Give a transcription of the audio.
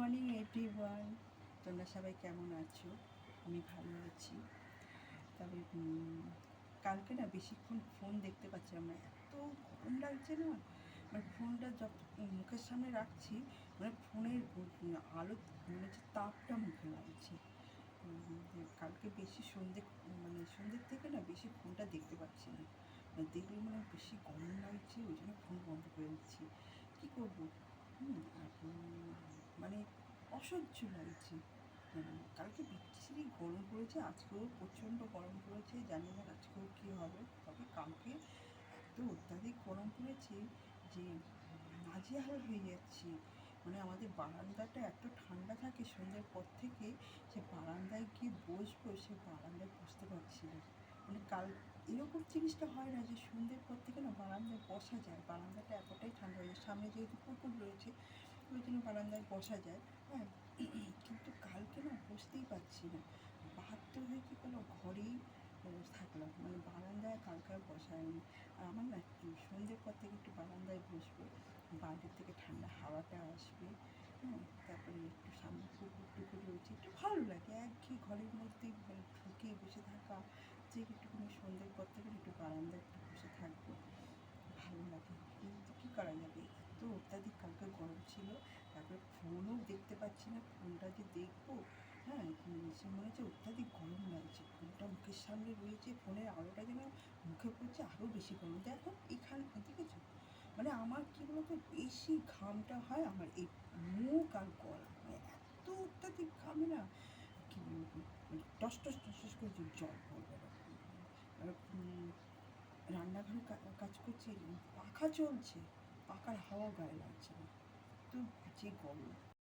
Morning everyone, তোমরা সবাই কেমন আছো? আমি ভালো আছি। তবে কালকে না বেশিক্ষণ ফোন দেখতে পাচ্ছিলাম না, এত গরম লাগছে না। মানে ফোনটা যত মুখের সামনে রাখছি, মানে ফোনের আলো মানে যে তাপটা মুখে লাগছে। কালকে বেশি সন্ধ্যের থেকে না বেশি ফোনটা দেখতে পাচ্ছি না। দেখলে মানে বেশি গরম লাগছে, ওই জন্য ফোন বন্ধ করে দিচ্ছি। কী করবো? আর মানে অসহ্য লাগছে। কালকে বিচ্ছিরি গরম পড়েছে, আজকেও প্রচণ্ড গরম পড়েছে, জানি না আজকেও কী হবে। তবে কালকে এত অত্যাধিক গরম পড়েছে যে নাজেহাল হয়ে যাচ্ছি। মানে আমাদের বারান্দাটা এত ঠান্ডা থাকে সন্ধ্যের পর থেকে, সে বারান্দায় গিয়ে বসবো, সে বারান্দায় বসতে পারছি না। মানে এরকম জিনিসটা হয় না যে সন্ধ্যের পর থেকে না বারান্দায় বসা যায়, বারান্দাটা এতটাই ঠান্ডা হয়ে যায়। সামনে যেহেতু পুকুর রয়েছে, ওই জন্য বারান্দায় বসা যায়। হ্যাঁ, কিন্তু কালকে না বসতেই পারছি না, বাধ্য হয়ে কী করলো, ঘরেই থাকলাম। মানে বারান্দায় কালকে আর বসা হয়নি। আর আমার না সন্ধ্যের পর থেকে একটু বারান্দায় বসবো, বাইরের থেকে ঠান্ডা হাওয়াটা আসবে। তারপরে একটু সামনে পুকুর টুকুর রয়েছে, একটু ভালো লাগে। একঘেয়ে ঘরের মধ্যেই ঢুকে বসে থাকা, যে একটুখানি সন্ধ্যের পর থেকে একটু বারান্দায় একটু বসে থাকবো, ভালো লাগে। কিন্তু কী করা যাবে, এত অত্যাধিক কালকে গরম ছিল। তারপরে ফোনও দেখতে পাচ্ছি না, ফোনটা যে দেখবো, হ্যাঁ, সে মনে হচ্ছে অত্যাধিক গরম লাগছে। ফোনটা মুখের সামনে রয়েছে, ফোনের আলোটা যেন মুখে পড়ছে, আরও বেশি গরম। দেখো এখানে দেখেছো, মানে আমার কী বলতো, বেশি ঘামটা হয় আমার এই মুখ আর গলা, মানে এত অত্যাধিক ঘামে না, কী বলবো, মানে টস টস টস টস করে জল পড়বে না। রান্নাঘরে কাজ করছি, পাখা চলছে, পাখার হাওয়া গায়ে লাগছে না, তো যে গরম।